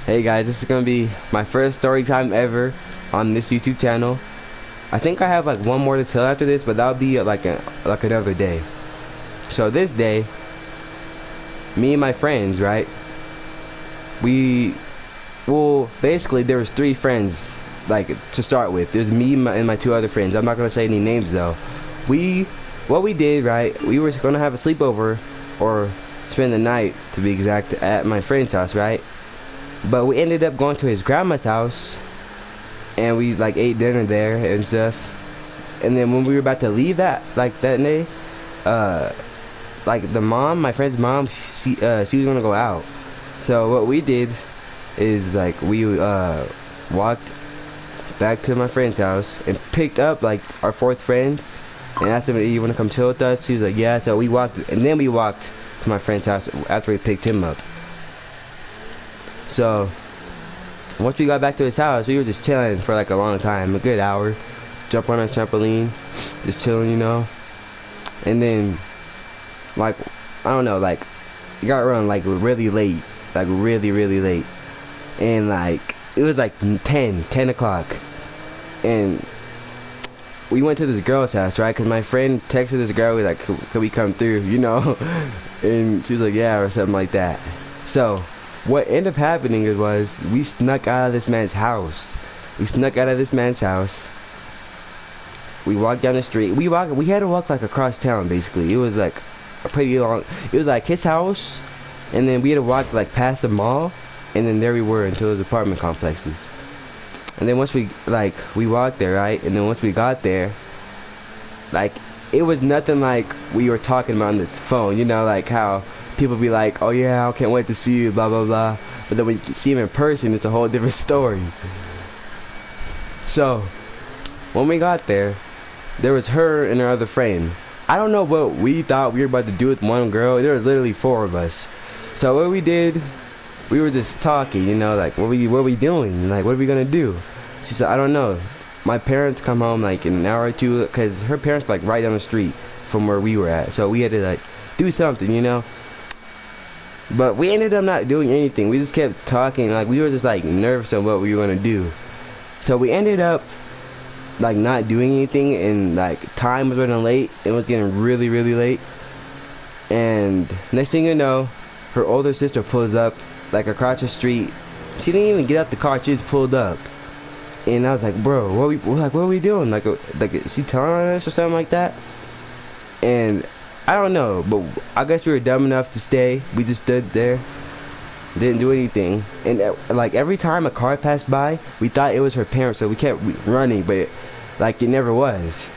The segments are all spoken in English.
Hey guys, this is gonna be my first story time ever on this YouTube channel. I think I have like one more to tell after this, but that'll be like another day. So this day, me and my friends, right? Basically there was three friends, like, to start with. There's me and my two other friends. I'm not gonna say any names though. What we did, right? We were gonna have a sleepover, or spend the night to be exact, at my friend's house, right? But we ended up going to his grandma's house, and we like ate dinner there and stuff. And then when we were about to leave that day, like my friend's mom, she was gonna go out. So what we did is, like, we walked back to my friend's house and picked up like our fourth friend and asked him, "Do you want to come chill with us?" She was like, "Yeah." So we walked to my friend's house after we picked him up. So once we got back to his house, we were just chilling for like a long time, a good hour. Jump on our trampoline, just chilling, you know. And then, like, I don't know, like, it got run like really late, like really late. And like it was like 10 o'clock, and we went to this girl's house, right? Because my friend texted this girl, like, could we come through, you know? And she was like, yeah, or something like that. So what ended up happening was we snuck out of this man's house. We walked down the street. We had to walk like across town, basically. It was like a pretty long. It was like his house, and then we had to walk like past the mall, and then there we were until those apartment complexes. And then once we walked there, right? And then once we got there, like, it was nothing like we were talking about on the phone, you know, like how people be like, "Oh yeah, I can't wait to see you," blah blah blah. But then when you see him in person, it's a whole different story. So when we got there was her and her other friend. I don't know what we thought we were about to do with one girl. There were literally four of us. So what we did, we were just talking, you know, like, what are we doing? Like, what are we gonna do? She said, "I don't know. My parents come home like in an hour or two," because her parents like right down the street from where we were at. So we had to like do something, you know. But we ended up not doing anything. We just kept talking. Like, we were just like nervous on what we were gonna do. So we ended up like not doing anything, and like time was running late. It was getting really late. And next thing you know, her older sister pulls up like across the street. She didn't even get out the car. She just pulled up. And I was like, "Bro, what are we doing? Like is she telling us or something like that?" And I don't know, but I guess we were dumb enough to stay. We just stood there, didn't do anything. And like every time a car passed by, we thought it was her parents, so we kept running, but like it never was.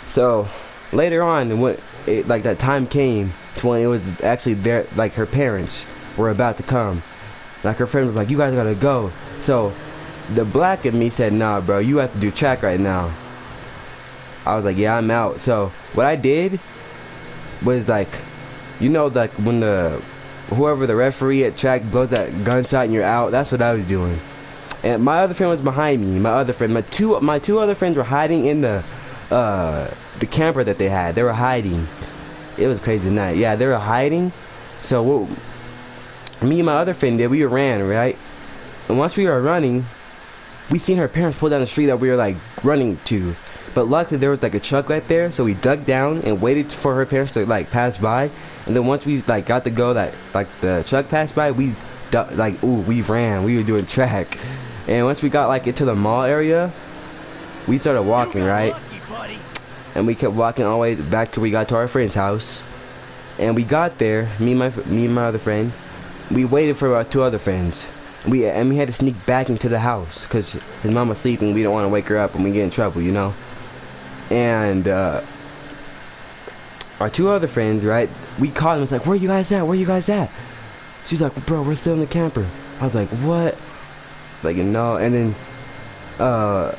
So later on, like that time came to when it was actually there, like her parents were about to come. Like her friend was like, "You guys gotta go." So the black in me said, "Nah, bro, you have to do track right now." I was like, "Yeah, I'm out." So what I did was, like, you know, like when whoever the referee at track blows that gunshot and you're out, that's what I was doing. And my other friend was behind me. My two other friends were hiding in the camper that they had. They were hiding. It was a crazy night. Yeah, they were hiding. So what me and my other friend did, we ran, right? And once we were running, we seen her parents pull down the street that we were like running to. But luckily there was like a truck right there, so we dug down and waited for her parents to like pass by. And then once we like got to go, that like the truck passed by, we ran. We were doing track. And once we got like into the mall area, we started walking, right? And we kept walking all the way back till we got to our friend's house. And we got there, me and my other friend. We waited for our two other friends. We had to sneak back into the house because his mom was sleeping. We don't want to wake her up and we get in trouble, you know. And our two other friends, right? We called them. It's like, "Where you guys at? Where you guys at?" She's like, "Bro, we're still in the camper." I was like, "What?" Like, no. And then I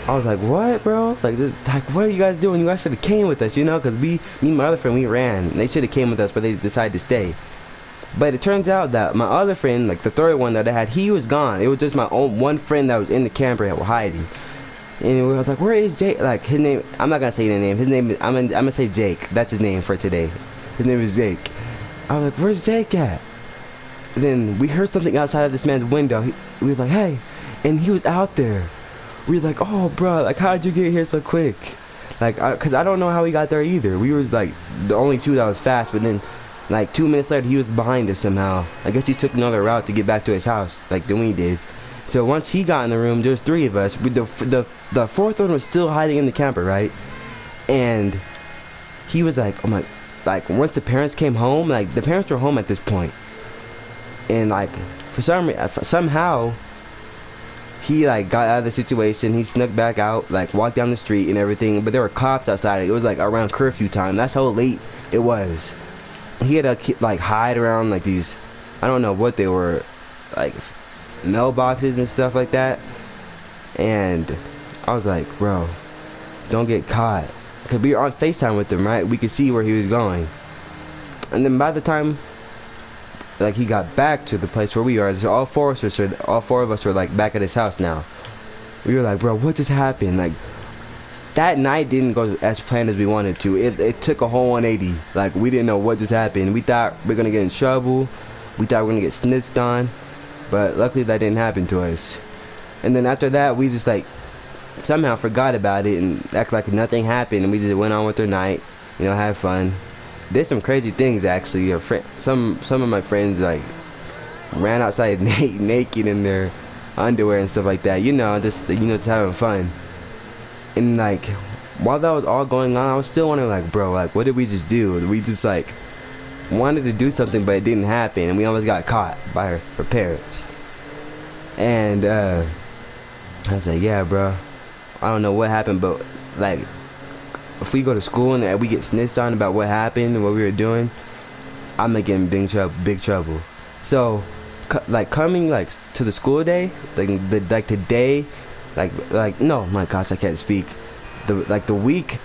was like, "What, bro? Like, what are you guys doing? You guys should have came with us, you know?" Because me and my other friend, we ran. They should have came with us, but they decided to stay. But it turns out that my other friend, like the third one that I had, he was gone. It was just my own one friend that was in the camper that was hiding. And I was like, "Where is Jake?" Like, his name, I'm not gonna say the name. His name is, I'm gonna say Jake. That's his name for today. His name is Jake. I was like, "Where's Jake at?" then we heard something outside of this man's window. We was like, hey, and he was out there. We was like, oh, bro, like, how'd you get here so quick? Like, cause I don't know how he got there either. We was like the only two that was fast, but then, like 2 minutes later, he was behind us somehow. I guess he took another route to get back to his house, like than we did. So once he got in the room, there's 3 of us. The fourth one was still hiding in the camper, right? And he was like, oh my, like once the parents came home, like the parents were home at this point, and like somehow he like got out of the situation. He snuck back out, like walked down the street and everything, but there were cops outside. It was like around curfew time. That's how late it was. He had to like hide around like these, I don't know what they were, like mailboxes and stuff like that. And I was like, bro, don't get caught, because we were on FaceTime with him, right? We could see where he was going. And then by the time like he got back to the place where we are, so all four of us were like back at his house now. We were like, bro, what just happened? Like that night didn't go as planned as we wanted to. It took a whole 180. Like we didn't know what just happened. We thought we were gonna get in trouble. We thought we were gonna get snitched on, but luckily that didn't happen to us. And then after that, we just like somehow forgot about it and act like nothing happened, and we just went on with our night, you know, had fun. Did some crazy things actually. Some of my friends like ran outside naked in their underwear and stuff like that. You know, just having fun. And like while that was all going on, I was still wondering, like, bro, like what did we just do? We just like wanted to do something, but it didn't happen, and we almost got caught by her parents. And I was like, yeah, bro, I don't know what happened, but like if we go to school and we get snitched on about what happened and what we were doing, I'm gonna get in big trouble. So like coming like to the school day, like the day, like no, my gosh, I can't speak. The week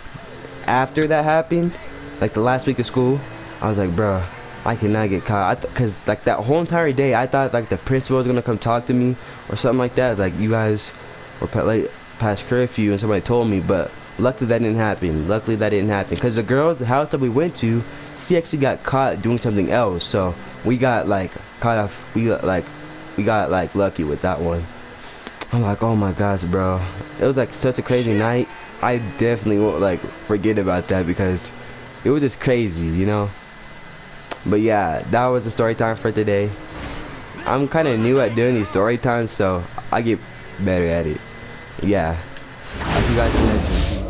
after that happened, like the last week of school, I was like, bro, I cannot get caught. Cause like that whole entire day, I thought like the principal was gonna come talk to me or something like that. Like you guys were like past curfew and somebody told me, but luckily that didn't happen. Cause the girl's house that we went to, she actually got caught doing something else. So we got like caught off. We got like lucky with that one. I'm like, oh my gosh, bro, it was like such a crazy night. I definitely won't like forget about that because it was just crazy, you know. But yeah, that was the story time for today. I'm kind of new at doing these story times, so I get better at it. Yeah, I'll see you guys next time.